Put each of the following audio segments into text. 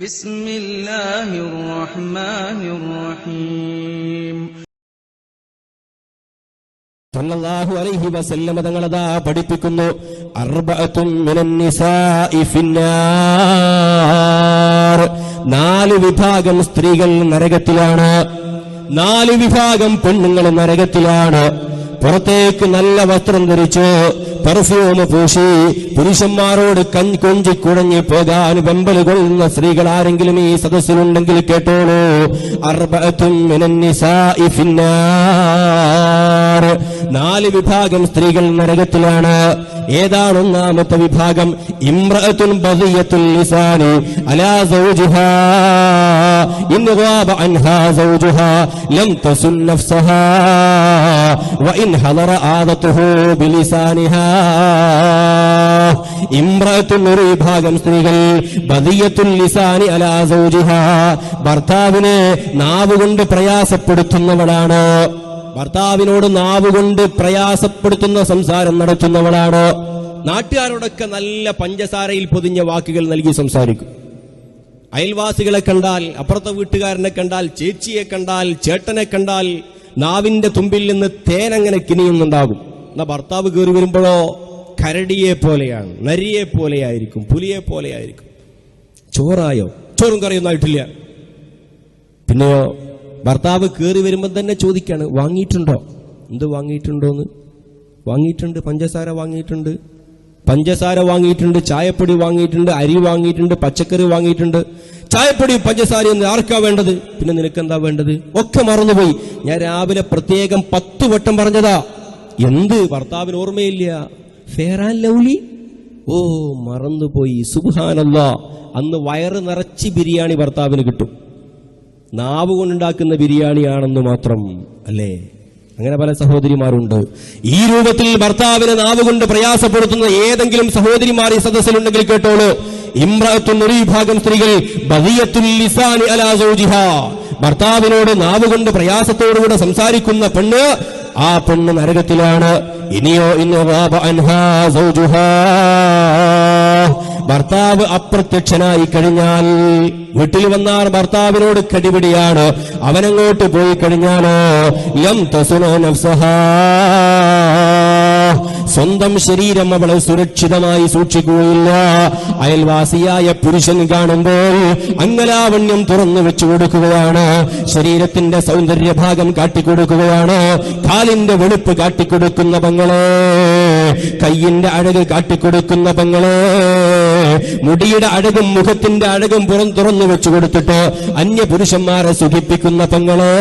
ബിസ്മില്ലാഹിർ റഹ്മാനിർ റഹീം. സല്ലല്ലാഹു അലൈഹി വസല്ലം തങ്ങളതാ പഠിപ്പിക്കുന്നു, അർബഅത്തും മിനൻ നിസാഇ ഫിന്നാർ. 4 വിഭാഗം സ്ത്രീകൾ നരകത്തിലാണ്, 4 വിഭാഗം പെണ്ണുങ്ങൾ നരകത്തിലാണ്. പുറത്തേക്ക് നല്ല വസ്ത്രം ധരിച്ച് പെർഫ്യൂം പൂശി പുരുഷന്മാരോട് കൊഞ്ചി കുഴഞ്ഞു പോകാൻ വെമ്പൽ കൊള്ളുന്ന സ്ത്രീകൾ ആരെങ്കിലും ഈ സദസ്സിലുണ്ടെങ്കിൽ കേട്ടോളൂ, അർബഅത്തും മിനൻ നിസാഇ ഫിന്നാർ. 4 വിഭാഗം സ്ത്രീകൾ നരകത്തിലാണ്. ഏതാണ് ഒന്നാമത്തെ വിഭാഗം? ഇംറഅത്തുൻ ബദിയത്തുൽ ലിസാനി അലാ സൗജിഹാ ഇൻ ഗാബ അൻഹാ സൗജുഹാ ലം തസുൻ നഫ്സഹാ വഇൻ ഹദറ ആദതുഹു ബിലിസാനിഹാ. ഇംറഅത്തുൻ, ഒരു വിഭാഗം സ്ത്രീകൾ, ബദിയത്തുൽ ലിസാനി അലാ സൗജിഹാ, ഭർത്താവിനെ നാവുകൊണ്ട് പ്രയാസപ്പെടുത്തുന്നവളാണ്. ഭർത്താവിനോട് നാവുകൊണ്ട് പ്രയാസപ്പെടുത്തുന്ന സംസാരം നടത്തുന്നവളാണ്. നാട്ടുകാരോടൊക്കെ നല്ല പഞ്ചസാരയിൽ പൊതിഞ്ഞ വാക്കുകൾ നൽകി സംസാരിക്കും. അയൽവാസികളെ കണ്ടാൽ, അപ്പുറത്തെ വീട്ടുകാരനെ കണ്ടാൽ, ചേച്ചിയെ കണ്ടാൽ, ചേട്ടനെ കണ്ടാൽ നാവിന്റെ തുമ്പിൽ നിന്ന് തേനങ്ങനെ കിനിയുന്നുണ്ടാകും. എന്നാ ഭർത്താവ് കയറി വരുമ്പോഴോ കരടിയെ പോലെയാണ്, നരിയെ പോലെയായിരിക്കും, പുലിയെ പോലെയായിരിക്കും. ചോറായോ? ചോറും കറിയൊന്നും ആയിട്ടില്ല. പിന്നെയോ ഭർത്താവ് കയറി വരുമ്പോൾ തന്നെ ചോദിക്കാണ്, വാങ്ങിയിട്ടുണ്ടോ? എന്ത് വാങ്ങിയിട്ടുണ്ടോന്ന്? വാങ്ങിയിട്ടുണ്ട്, പഞ്ചസാര വാങ്ങിയിട്ടുണ്ട്, പഞ്ചസാര വാങ്ങിയിട്ടുണ്ട്, ചായപ്പൊടി വാങ്ങിയിട്ടുണ്ട്, അരി വാങ്ങിയിട്ടുണ്ട്, പച്ചക്കറി വാങ്ങിയിട്ടുണ്ട്. ചായപ്പൊടി പഞ്ചസാര എന്ന് ആർക്കാ വേണ്ടത്? പിന്നെ നിനക്കെന്താ വേണ്ടത്? ഒക്കെ മറന്നുപോയി. ഞാൻ രാവിലെ പ്രത്യേകം 10 വട്ടം പറഞ്ഞതാ. എന്ത്? ഭർത്താവിന് ഓർമ്മയില്ല. ഫെയർ ആൻഡ് ലവ്ലി, ഓ മറന്നുപോയി. സുബ്ഹാനല്ലാഹ്, അന്ന് വയറ് നിറച്ച് ബിരിയാണി ഭർത്താവിന് കിട്ടും. നാവ് കൊണ്ടുണ്ടാക്കുന്ന ബിരിയാണിയാണെന്ന് മാത്രം, അല്ലേ? അങ്ങനെ പല സഹോദരിമാരുണ്ട്. ഈ രൂപത്തിൽ ഭർത്താവിനെ നാവ് കൊണ്ട് പ്രയാസപ്പെടുത്തുന്ന ഏതെങ്കിലും സഹോദരിമാർ ഈ സദസ്സിലുണ്ടെങ്കിൽ കേട്ടോളൂ, ഇംറഅത്തുൻ, ഒരു വിഭാഗം സ്ത്രീകൾ, ബദിയത്തുൽ ലിസാനി അലാ സൗജിഹാ, ഭർത്താവിനോട് നാവ് കൊണ്ട് പ്രയാസത്തോടുകൂടെ സംസാരിക്കുന്ന പെണ്ണ്, ആ പെണ്ണ് നരകത്തിലാണ്. ഇനിയോ ഇൻ ഗാബ അൻഹാ സൗജുഹാ, ഭർത്താവ് അപ്രത്യക്ഷനായി കഴിഞ്ഞാൽ, വീട്ടിൽ വന്നാൽ ഭർത്താവിനോട് കടിപിടിയാണ്, അവനങ്ങോട്ട് പോയി കഴിഞ്ഞാലോ ലം തസുന നഫ്സഹാ, സ്വന്തം ശരീരം അവളെ സുരക്ഷിതമായി സൂക്ഷിക്കുകയില്ല. അയൽവാസിയായ പുരുഷൻ കാണുമ്പോൾ അംഗലാവണ്യം തുറന്നു വെച്ചു കൊടുക്കുകയാണ്, ശരീരത്തിന്റെ സൗന്ദര്യഭാഗം കാട്ടിക്കൊടുക്കുകയാണ്, കാലിന്റെ വെളുപ്പ് കാട്ടിക്കൊടുക്കുന്ന പെങ്ങളെ, കയ്യിന്റെ അഴക് കാട്ടിക്കൊടുക്കുന്ന പെങ്ങളെ, മുടിയുടെ അഴകും മുഖത്തിന്റെ അഴകും പുറം തുറന്നു വെച്ചു കൊടുത്തിട്ട് അന്യ പുരുഷന്മാരെ സുഖിപ്പിക്കുന്ന പെങ്ങളെ,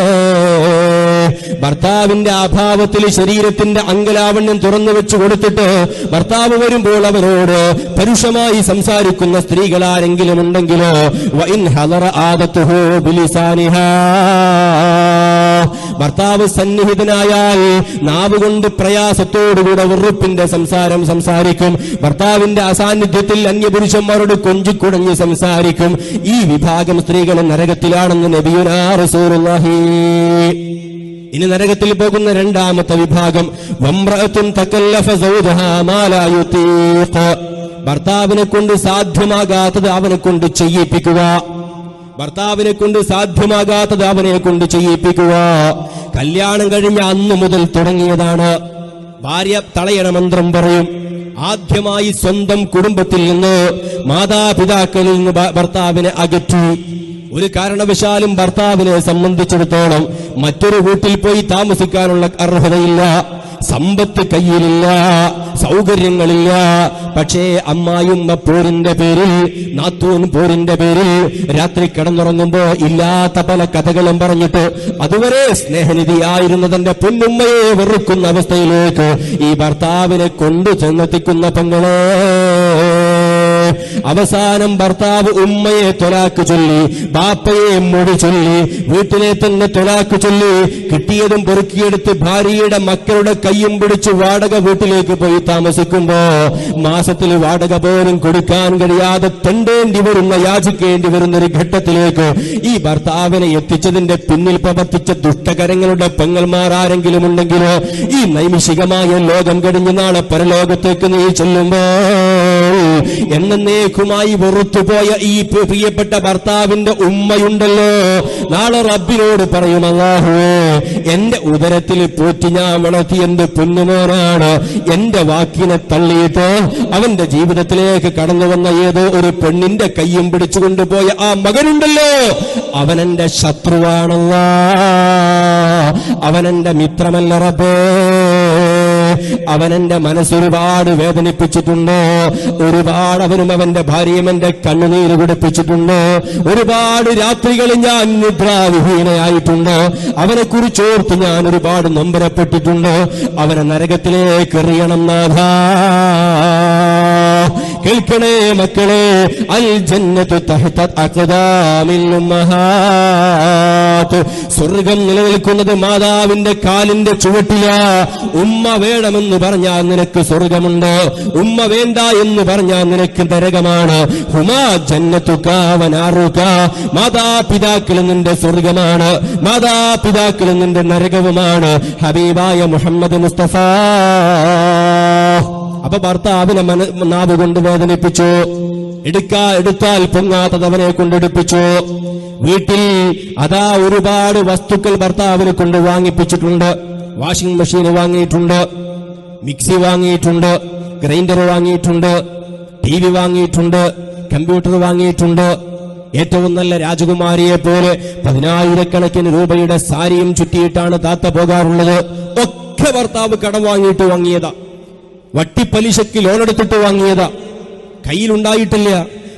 ഭർത്താവിന്റെ അഭാവത്തിൽ ശരീരത്തിന്റെ അംഗലാവണ്യം തുറന്നു വെച്ചു കൊടുത്തിട്ട് ഭർത്താവ് വരുമ്പോൾ അവരോട് പരുഷമായി സംസാരിക്കുന്ന സ്ത്രീകൾ ആരെങ്കിലും ഉണ്ടെങ്കിലോ വഇൻ ഹദറ ആദതുഹു ബിലിസാനിഹാ, ഭർത്താവ് സന്നിഹിതനായാൽ നാവുകൊണ്ട് പ്രയാസത്തോടുകൂടെ വെറുപ്പിന്റെ സംസാരം സംസാരിക്കും. ഭർത്താവിന്റെ അസാന്നിധ്യത്തിൽ അന്യപുരുഷന്മാരോട് കൊഞ്ചിക്കുടഞ്ഞ് സംസാരിക്കും. ഈ വിഭാഗം സ്ത്രീകൾ നരകത്തിലാണെന്ന് നബിയുനാ റസൂലുള്ളാഹി. ഇനി നരകത്തിൽ പോകുന്ന രണ്ടാമത്തെ വിഭാഗം, വംറഅത്തുൻ തകല്ലഫ സൗജഹാ മാ ലാ യുതീഖ്, ഭർത്താവിനെ കൊണ്ട് സാധ്യമാകാത്തത് അവനെ കൊണ്ട് ചെയ്യിപ്പിക്കുക, ഭർത്താവിനെ കൊണ്ട് സാധ്യമാകാത്തത് അവനെ കൊണ്ട് ചെയ്യിപ്പിക്കുക. കല്യാണം കഴിഞ്ഞ അന്നു മുതൽ തുടങ്ങിയതാണ്. ഭാര്യ തളയണ മന്ത്രം പറയും. ആദ്യമായി സ്വന്തം കുടുംബത്തിൽ നിന്ന്, മാതാപിതാക്കളിൽ നിന്ന് ഭർത്താവിനെ അകറ്റി. ഒരു കാരണവശാലും ഭർത്താവിനെ സംബന്ധിച്ചിടത്തോളം മറ്റൊരു വീട്ടിൽ പോയി താമസിക്കാനുള്ള അർഹതയില്ല, സമ്പത്ത് കയ്യിലില്ല, സൗകര്യങ്ങളില്ല. പക്ഷേ അമ്മായിയമ്മ പോരിന്റെ പേരിൽ, നാത്തൂൻ പോരിന്റെ പേരിൽ രാത്രി കിടന്നുറങ്ങുമ്പോ ഇല്ലാത്ത പല കഥകളും പറഞ്ഞിട്ട് അതുവരെ സ്നേഹനിധിയായിരുന്ന തന്റെ പൊന്നുമ്മയെ വെറുക്കുന്ന അവസ്ഥയിലേക്ക് ഈ ഭർത്താവിനെ കൊണ്ടു ചെന്നെത്തിക്കുന്ന പെങ്ങളെ, അവസാനം ഭർത്താവ് ഉമ്മയെ തൊലാക്ക് ചൊല്ലി, ബാപ്പയെ മൊഴി ചൊല്ലി, വീട്ടിലെ തന്നെ തൊലാക്ക് ചൊല്ലി, കിട്ടിയതും പെറുക്കിയെടുത്ത് ഭാര്യയുടെ മക്കളുടെ കയ്യും പിടിച്ച് വാടക വീട്ടിലേക്ക് പോയി താമസിക്കുമ്പോ മാസത്തിൽ വാടക പോലും കൊടുക്കാൻ കഴിയാതെ തെണ്ടേണ്ടി വരുന്ന, യാചിക്കേണ്ടി വരുന്ന ഒരു ഘട്ടത്തിലേക്ക് ഈ ഭർത്താവിനെ എത്തിച്ചതിന്റെ പിന്നിൽ പ്രവർത്തിച്ച ദുഷ്ടകരങ്ങളുടെ പെങ്ങന്മാർ ആരെങ്കിലും ഉണ്ടെങ്കിലോ, ഈ നൈമിഷികമായ ലോകം കഴിഞ്ഞ് നാളെ പരലോകത്തേക്ക് നീ ചെല്ലുമ്പോ എന്നേക്കുമായി വെറുത്തുപോയ ഈ പ്രിയപ്പെട്ട ഭർത്താവിന്റെ ഉമ്മയുണ്ടല്ലോ, നാളെ റബ്ബിനോട് പറയും, അല്ലാഹുവേ, എന്റെ ഉദരത്തിൽ പോറ്റി ഞാൻ വളർത്തി എന്റെ പൊന്നുമോനാണ്, എന്റെ വാക്കിനെ തള്ളിയിട്ട് അവന്റെ ജീവിതത്തിലേക്ക് കടന്നു വന്ന ഏതോ ഒരു പെണ്ണിന്റെ കയ്യും പിടിച്ചുകൊണ്ടുപോയ ആ മകനുണ്ടല്ലോ, അവനെന്റെ ശത്രുവാണല്ലാ, അവനെന്റെ മിത്രമല്ല റബ്ബേ. അവനെന്റെ മനസ്സൊരുപാട് വേദനിപ്പിച്ചിട്ടുണ്ട്, ഒരുപാട് അവനും അവന്റെ ഭാര്യയും എന്റെ കണ്ണുനീര് കുടിപ്പിച്ചിട്ടുണ്ട്, ഒരുപാട് രാത്രികളിൽ ഞാൻ നിദ്രാവിഹീനയായിട്ടുണ്ട്, അവനെ കുറിച്ചോർത്ത് ഞാൻ ഒരുപാട് നൊമ്പരപ്പെട്ടിട്ടുണ്ട്. അവനെ നരകത്തിലേക്ക് എറിയണം നാഥാ. കേൾക്കണേ മക്കളെ, അൽ ജന്നത്തു തഹ്ത അഖ്ദാമിൽ ഉമ്മഹാത്ത്, സ്വർഗം നിലനിൽക്കുന്നത് മാതാവിന്റെ കാലിന്റെ ചുവട്ടിലാ. ഉമ്മ വേണമെന്ന് പറഞ്ഞാൽ നിനക്ക് സ്വർഗമുണ്ട്, ഉമ്മ വേണ്ട എന്ന് പറഞ്ഞാൽ നിനക്ക് നരകമാണ്. ഹുമാ ജന്നത്തുക വനാറുക, മാതാപിതാക്കൾ നിന്റെ സ്വർഗമാണ്, മാതാപിതാക്കൾ നിന്റെ നരകവുമാണ്. ഹബീബായ മുഹമ്മദ് മുസ്തഫ. അപ്പൊ ഭർത്താവിനെ നാവ് കൊണ്ട് വേദനിപ്പിച്ചു, എടുത്താൽ പൊങ്ങാത്തത് അവനെ കൊണ്ടെടുപ്പിച്ചു. വീട്ടിൽ അതാ ഒരുപാട് വസ്തുക്കൾ ഭർത്താവിനെ കൊണ്ട് വാങ്ങിപ്പിച്ചിട്ടുണ്ട്. വാഷിംഗ് മെഷീൻ വാങ്ങിയിട്ടുണ്ട്, മിക്സി വാങ്ങിയിട്ടുണ്ട്, ഗ്രൈൻഡർ വാങ്ങിയിട്ടുണ്ട്, TV വാങ്ങിയിട്ടുണ്ട്, കമ്പ്യൂട്ടർ വാങ്ങിയിട്ടുണ്ട്. ഏറ്റവും നല്ല രാജകുമാരിയെ പോലെ 10,000 രൂപയുടെ സാരിയും ചുറ്റിയിട്ടാണ് താത്ത പോകാറുള്ളത്. ഒക്കെ ഭർത്താവ് കടം വാങ്ങിയിട്ട് വാങ്ങിയതാ, വട്ടിപ്പലിശയ്ക്ക് ലോണെടുത്തിട്ട് വാങ്ങിയതാ, കയ്യിലുണ്ടായിട്ടില്ല.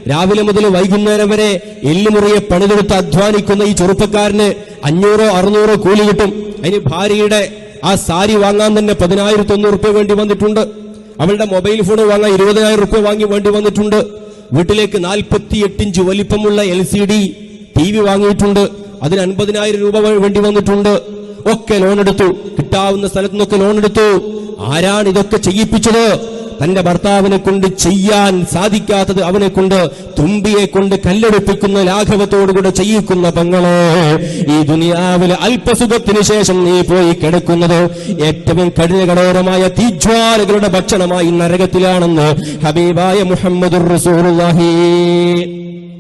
രാവിലെ മുതൽ വൈകുന്നേരം വരെ എല്ലുമുറിയെ പണിതെടുത്ത് അധ്വാനിക്കുന്ന ഈ ചെറുപ്പക്കാരന് 500-600 കൂലി കിട്ടും. അതിന് ഭാര്യയുടെ ആ സാരി വാങ്ങാൻ തന്നെ 10,100 രൂപ വേണ്ടി വന്നിട്ടുണ്ട്. അവളുടെ മൊബൈൽ ഫോൺ വാങ്ങാൻ 20,000 രൂപ വാങ്ങി വേണ്ടി വന്നിട്ടുണ്ട്. വീട്ടിലേക്ക് 48 ഇഞ്ച് വലിപ്പമുള്ള LCD TV വാങ്ങിയിട്ടുണ്ട്, അതിന് 50,000 രൂപ വേണ്ടി വന്നിട്ടുണ്ട്. ഒക്കെ ലോണെടുത്തു, കിട്ടാവുന്ന സ്ഥലത്തു നിന്നൊക്കെ ലോണെടുത്തു. ആരാണ് ഇതൊക്കെ ചെയ്യിപ്പിച്ചത്? തന്റെ ഭർത്താവിനെ കൊണ്ട് ചെയ്യാൻ സാധിക്കാത്തത് അവനെ കൊണ്ട്, തുമ്പിയെ കൊണ്ട് കല്ലെടുപ്പിക്കുന്ന ലാഘവത്തോടുകൂടെ ചെയ്യിക്കുന്ന പെങ്ങളെ, ഈ ദുനിയാവിലെ അല്പസുഖത്തിന് ശേഷം നീ പോയി കിടക്കുന്നത് ഏറ്റവും കഠിനകഠോരമായ തീജ്വാലകളുടെ ഭക്ഷണമായി നരകത്തിലാണെന്ന് ഹബീബായ മുഹമ്മദുർ റസൂലുള്ളാഹി.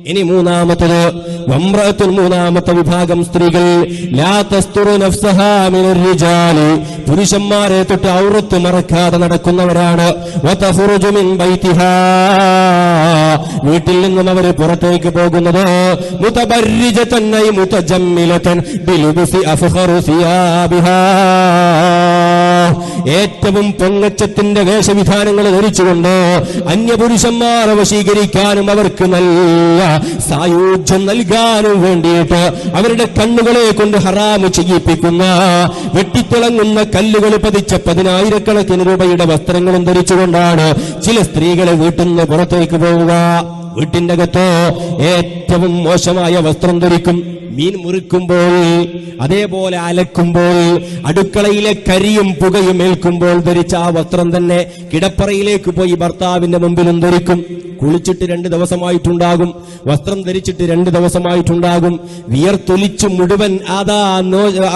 ഇനി മൂന്നാമത്തത്, വംറഅത്തുൻ, മൂന്നാമത്തെ വിഭാഗം സ്ത്രീകൾ, ലാ തസ്തുറു നഫ്സഹാ മിനർ റിജാലി, പുരുഷന്മാരെ തൊട്ട് ഔറത്ത് മറക്കാതെ നടക്കുന്നവരാണ്. വതഖറുജു മിൻ ബൈതിഹാ, വീട്ടിൽ നിന്നും അവർ പുറത്തേക്ക് പോകുന്നത് മുതബർരിജതൻ ഐ മുതജമ്മിലതൻ ബിലുബസി അഫ്ഖറു സിയാബിഹാ, ഏറ്റവും പൊങ്ങച്ചത്തിന്റെ വേഷവിധാനങ്ങൾ ധരിച്ചുകൊണ്ട് അന്യപുരുഷന്മാരെ വശീകരിക്കാനും അവർക്ക് നല്ല സായുജ്യം നൽകാനും വേണ്ടിയിട്ട് അവരുടെ കണ്ണുകളെ കൊണ്ട് ഹറാമ് ചെയ്യിപ്പിക്കുന്ന, വെട്ടിത്തിളങ്ങുന്ന കല്ലുകൾ പതിച്ച 10,000 രൂപയുടെ വസ്ത്രങ്ങളും ധരിച്ചുകൊണ്ടാണ് ചില സ്ത്രീകളെ വീട്ടിൽ നിന്ന് പുറത്തേക്ക് പോവുക. വീട്ടിന്റെ അകത്ത് ഏറ്റവും മോശമായ വസ്ത്രം ധരിക്കും. മീൻ മുറിക്കുമ്പോൾ, അതേപോലെ അലക്കുമ്പോൾ, അടുക്കളയിലെ കരിയും പുകയും ഏൽക്കുമ്പോൾ ധരിച്ച ആ വസ്ത്രം തന്നെ കിടപ്പറയിലേക്ക് പോയി ഭർത്താവിന്റെ മുമ്പിലും ധരിക്കും. കുളിച്ചിട്ട് 2 ദിവസമായിട്ടുണ്ടാകും, വസ്ത്രം ധരിച്ചിട്ട് 2 ദിവസമായിട്ടുണ്ടാകും, വിയർത്തൊലിച്ച് മുഴുവൻ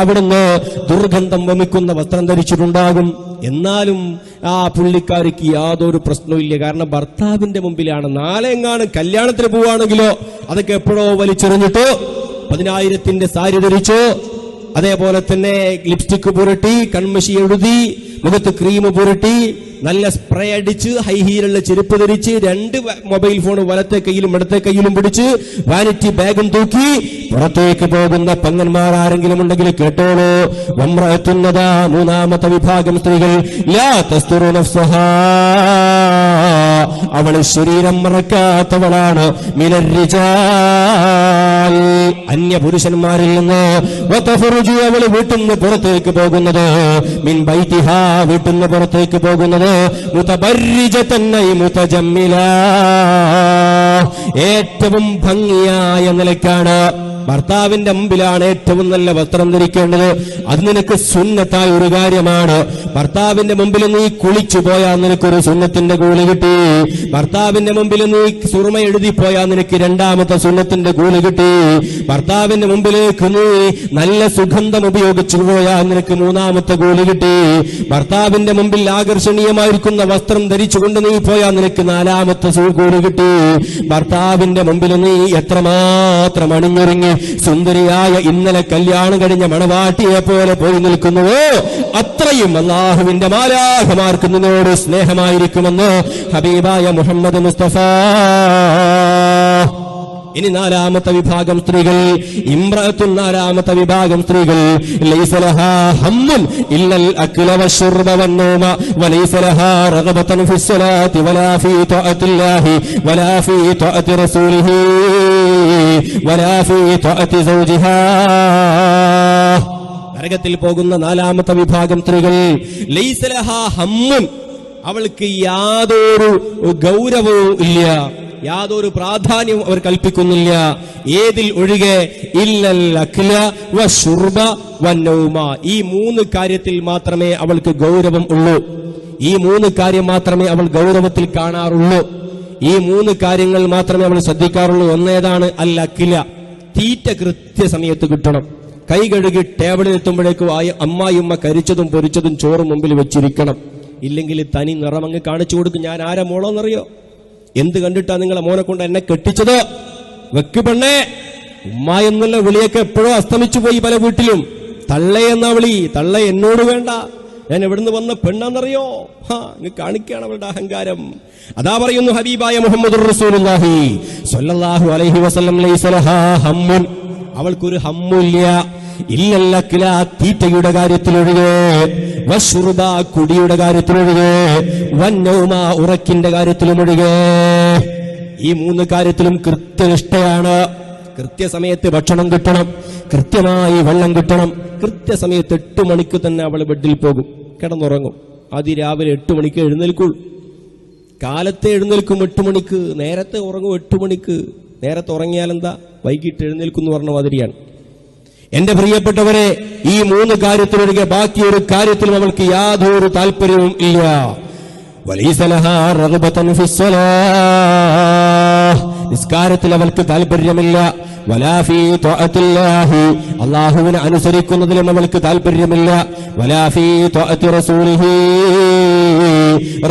അവിടുന്ന് ദുർഗന്ധം വമിക്കുന്ന വസ്ത്രം ധരിച്ചിട്ടുണ്ടാകും. എന്നാലും ആ പുള്ളിക്കാരിക്ക് യാതൊരു പ്രശ്നവുമില്ല. കാരണം ഭർത്താവിന്റെ മുമ്പിലാണ്. നാളെ എങ്ങാനും കല്യാണത്തിന് പോവുകയാണെങ്കിലോ അതൊക്കെ എപ്പോഴോ വലിച്ചെറിഞ്ഞിട്ട് 10,000 സാരി ധരിച്ചു, അതേപോലെ തന്നെ ലിപ്സ്റ്റിക് പുരട്ടി, കൺമഷി എഴുതി, മുഖത്ത് ക്രീം പുരട്ടി, നല്ല സ്പ്രേ അടിച്ച്, ഹൈ ഹീലുള്ള ചെരുപ്പ് ധരിച്ച്, 2 മൊബൈൽ ഫോൺ വലത്തെ കയ്യിലും ഇടത്തെ കയ്യിലും പിടിച്ച്, വാനിറ്റി ബാഗും തൂക്കി പുറത്തേക്ക് പോകുന്ന പെങ്ങന്മാർ ആരെങ്കിലും ഉണ്ടെങ്കിൽ കേട്ടോളൂ. വംറഅത്തുന്നതാ, മൂന്നാമത്തെ വിഭാഗം സ്ത്രീകൾ, ലാ തസ്തുറു നഫ്സഹാ, അവൾ ശരീരം മറക്കാത്തവളാണ്. മിനർ റിജാൽ, അന്യ പുരുഷന്മാരിൽ നിന്ന്. വതഖറുജു, അവൾ വീട്ടിൽ നിന്ന് പുറത്തേക്ക് പോകുന്നത്. മിൻ ബൈതിഹാ, വീട്ടിൽ നിന്ന് പുറത്തേക്ക് പോകുന്നത്. മുതബർരിജതൻ ഐ മുതജമ്മിലാ, ഏറ്റവും ഭംഗിയായ നിലയ്ക്കാണ് ഭർത്താവിന്റെ മുമ്പിലാണ് ഏറ്റവും നല്ല വസ്ത്രം ധരിക്കേണ്ടത്. അത് നിനക്ക് സുന്നത്തായ ഒരു കാര്യമാണ്. ഭർത്താവിന്റെ മുമ്പിൽ നീ കുളിച്ചു പോയാൽ നിനക്കൊരു സുന്നത്തിന്റെ കൂലി കിട്ടി. ഭർത്താവിന്റെ മുമ്പിൽ നീ സുറുമ എഴുതി പോയാൽ നിനക്ക് രണ്ടാമത്തെ സുന്നത്തിന്റെ കൂലി കിട്ടി. ഭർത്താവിന്റെ മുമ്പിലേക്ക് നീ നല്ല സുഗന്ധം ഉപയോഗിച്ചു പോയാൽ നിനക്ക് മൂന്നാമത്തെ കൂലി കിട്ടി. ഭർത്താവിന്റെ മുമ്പിൽ ആകർഷണീയമായിരിക്കുന്ന വസ്ത്രം ധരിച്ചുകൊണ്ട് നീ പോയാൽ നിനക്ക് നാലാമത്തെ കൂലി കിട്ടി. ഭർത്താവിന്റെ മുമ്പിൽ നീ എത്രമാത്രം അണിഞ്ഞൊരുങ്ങി സുന്ദരിയായ ഇന്നലെ കല്യാണം കഴിഞ്ഞ മണവാട്ടിയെ പോലെ പോയി നിൽക്കുന്നുവോ അത്രയും അല്ലാഹുവിന്റെ മാലാഖമാർക്ക് നിന്നോട് സ്നേഹമായിരിക്കുമെന്ന് ഹബീബായ മുഹമ്മദ് മുസ്തഫ. ഇനി നാലാമത്തെ വിഭാഗം സ്ത്രീകൾ, ഇംറഅത്തുൻ, നാലാമത്തെ വിഭാഗം സ്ത്രീകൾ, ലൈസ ലഹാ ഹമ്മുൻ ഇല്ലൽ അക്ല വശുർബ വന്നൂമ വലൈസ ലഹാ റഗബതൻ ഫിസ്സലാത്തി വലാ ഫീ തഅത്തില്ലാഹി വലാ ഫീ തഅത്തി റസൂലിഹി വലാ ഫീ തഅത്തി സൗജിഹാ. നരകത്തിൽ പോകുന്ന നാലാമത്തെ വിഭാഗം സ്ത്രീകൾ, ലൈസ ലഹാ ഹമ്മുൻ, അവൾക്ക് യാതൊരു ഗൗരവവും ഇല്ല, യാതൊരു പ്രാധാന്യവും അവർ കൽപ്പിക്കുന്നില്ല. ഏതിൽ ഒഴികെ? ഇല്ലൽ അക്ല വശുർബ വന്നൗമ. ഈ മൂന്ന് കാര്യത്തിൽ മാത്രമേ അവൾക്ക് ഗൗരവം ഉള്ളൂ. ഈ മൂന്ന് കാര്യം മാത്രമേ അവൾ ഗൗരവത്തിൽ കാണാറുള്ളൂ. ഈ മൂന്ന് കാര്യങ്ങൾ മാത്രമേ അവൾ ശ്രദ്ധിക്കാറുള്ളൂ. ഒന്നേതാണ്? അൽ അക്ല, തീറ്റ കൃത്യസമയത്ത് കിട്ടണം. കൈ കഴുകി ടേബിളിൽ എത്തുമ്പോഴേക്കും അമ്മായിയമ്മ കരിച്ചതും പൊരിച്ചതും ചോറും മുമ്പിൽ വെച്ചിരിക്കണം. ഇല്ലെങ്കിൽ തനി നിറമങ്ങ് കാണിച്ചു കൊടുക്കും. ഞാൻ ആരാ മോളോന്നറിയോ? എന്ത് കണ്ടിട്ടാ നിങ്ങളെ മോനെ കൊണ്ട് എന്നെ കെട്ടിച്ചത്? വെക്ക് പെണ്ണേ. ഉമ്മ എന്നുള്ള വിളിയൊക്കെ എപ്പോഴോ അസ്തമിച്ചു പോയി പല വീട്ടിലും. തള്ള എന്ന വിളി, തള്ള എന്നോട് വേണ്ട, ഞാൻ എവിടുന്ന് വന്ന പെണ്ണാന്നറിയോ? കാണിക്കുകയാണ് അവളുടെ അഹങ്കാരം. അതാ പറയുന്നു ഹബീബായ മുഹമ്മദുർ റസൂലുള്ളാഹി സ്വല്ലല്ലാഹു അലൈഹി വസല്ലം, ലൈസ ലഹാ ഹമ്മുൻ, അവൾക്കൊരു ഹമ്മില്ല. ഇല്ലൽ അക്ല, തീറ്റയുടെ കാര്യത്തിലൊഴികെ, വശുർബ, കുടിയുടെ കാര്യത്തിലൊഴികെ, വന്നൗമ, ഉറക്കിന്റെ കാര്യത്തിലുമൊഴികെ. ഈ മൂന്ന് കാര്യത്തിലും കൃത്യനിഷ്ഠയാണ്. കൃത്യസമയത്ത് ഭക്ഷണം കിട്ടണം, കൃത്യമായി വെള്ളം കിട്ടണം. കൃത്യസമയത്ത് 8 മണിക്ക് തന്നെ അവൾ ബെഡിൽ പോകും, കിടന്നുറങ്ങും. അതിരാവിലെ 8 മണിക്ക് എഴുന്നേൽക്കുള്ളൂ. കാലത്തെ എഴുന്നേൽക്കും 8 മണിക്ക്, നേരത്തെ ഉറങ്ങും 8 മണിക്ക്. നേരത്തെ ഉറങ്ങിയാൽ എന്താ? വൈകിട്ട് എഴുന്നേൽക്കും എന്ന് പറഞ്ഞ മാതിരിയാണ്. എന്റെ പ്രിയപ്പെട്ടവരെ, ഈ മൂന്ന് കാര്യത്തിലൊഴികെ ബാക്കി ഒരു കാര്യത്തിലും അവൾക്ക് യാതൊരു താല്പര്യവും ഇല്ല. വലൈസ ലഹാ റഗ്ബതൻ ഫിസ്സലാഹ്, നിസ്കാരത്തിൽ അവൾക്ക് താല്പര്യമില്ല. വലാ ഫീ തഅത്തില്ലാഹി, അല്ലാഹുവിനെ അനുസരിക്കുന്നതിലും അവൾക്ക് താല്പര്യമില്ല. വലാ ഫീ തഅത്തി റസൂലിഹി,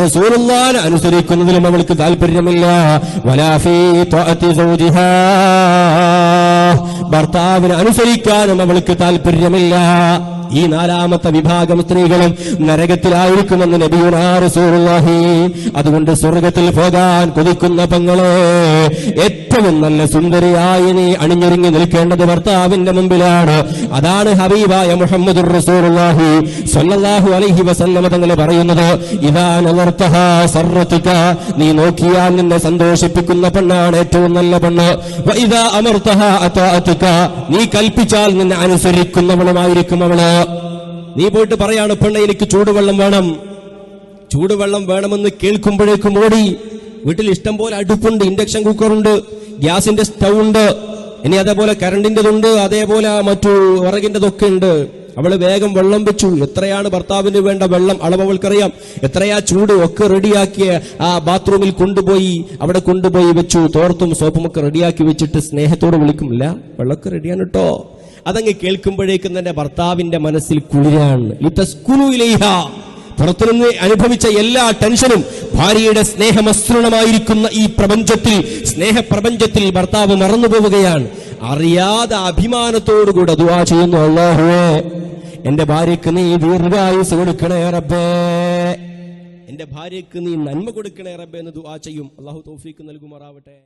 റസൂലുള്ളാഹിനെ അനുസരിക്കുന്നതിലും അവൾക്ക് താല്പര്യമില്ല. വലാ ഫീ തഅത്തി സൗജിഹാ, ഭർത്താവിനെ അനുസരിക്കാനും അവൾക്ക് താല്പര്യമില്ല. ഈ നാലാമത്തെ വിഭാഗം സ്ത്രീകളും നരകത്തിലായിരിക്കുമെന്ന് നബിയുനാ റസൂലുള്ളാഹി. അതുകൊണ്ട് സ്വർഗത്തിൽ പോകാൻ കൊതിക്കുന്ന പെങ്ങളെ, ഏറ്റവും നല്ല സുന്ദരിയായി നീ അണിഞ്ഞൊരുങ്ങി നിൽക്കേണ്ടത് ഭർത്താവിന്റെ മുമ്പിലാണ്. അതാണ് ഹബീബായ മുഹമ്മദുർ റസൂലുള്ളാഹി സ്വല്ലല്ലാഹു അലൈഹി വസല്ലം തങ്ങൾ പറയുന്നത്, ഇദാ നദർതഹാ സർറതുക, നീ നോക്കിയാൽ നിന്നെ സന്തോഷിപ്പിക്കുന്ന പെണ്ണാണ് ഏറ്റവും നല്ല പെണ്ണ്. വഇദാ അമർതഹാ അതാഅതുക, നീ കൽപ്പിച്ചാൽ നിന്നെ അനുസരിക്കുന്നവളുമായിരിക്കും അവള്. നീ പോയിട്ട് പറയാണ്, പെണ്ണെ എനിക്ക് ചൂടുവെള്ളം വേണം. ചൂടുവെള്ളം വേണമെന്ന് കേൾക്കുമ്പോഴേക്കും ഓടി. വീട്ടിൽ ഇഷ്ടം പോലെ അടുപ്പുണ്ട്, ഇൻഡക്ഷൻ കുക്കറുണ്ട്, ഗ്യാസിന്റെ സ്റ്റൗ ഉണ്ട്, ഇനി അതേപോലെ കറണ്ടിന്റെതുണ്ട്, അതേപോലെ മറ്റു വിറകിന്റെതൊക്കെ ഉണ്ട്. അവള് വേഗം വെള്ളം വെച്ചു. എത്രയാണ് ഭർത്താവിന് വേണ്ട വെള്ളം അളവ് അവൾക്കറിയാം. എത്രയാ ചൂട് ഒക്കെ റെഡിയാക്കിയ ആ ബാത്റൂമിൽ കൊണ്ടുപോയി അവിടെ കൊണ്ടുപോയി വെച്ചു. തോർത്തും സോപ്പും ഒക്കെ റെഡിയാക്കി വെച്ചിട്ട് സ്നേഹത്തോടെ വിളിക്കുമില്ല, വെള്ളമൊക്കെ റെഡിയാണ് കേട്ടോ. അതങ്ങ് കേൾക്കുമ്പോഴേക്കും തന്നെ ഭർത്താവിന്റെ മനസ്സിൽ കുളിരാണ്. പുറത്തുനിന്ന് അനുഭവിച്ച എല്ലാ ടെൻഷനും ഭാര്യയുടെ സ്നേഹമസൃണമായിരിക്കുന്ന ഈ പ്രപഞ്ചത്തിൽ, സ്നേഹപ്രപഞ്ചത്തിൽ ഭർത്താവ് മറന്നുപോവുകയാണ്. അറിയാതെ അഭിമാനത്തോടുകൂടെ ദുആ ചെയ്യുന്നു, അല്ലാഹുവേ എന്റെ ഭാര്യക്ക് നീ ദീർഘായുസ് കൊടുക്കണേ റബ്ബേ, എന്റെ ഭാര്യക്ക് നീ നന്മ കൊടുക്കണേ റബ്ബേ എന്ന് ദുആ ചെയ്യും. അല്ലാഹു തൗഫീഖ് നൽകുമാറാവട്ടെ.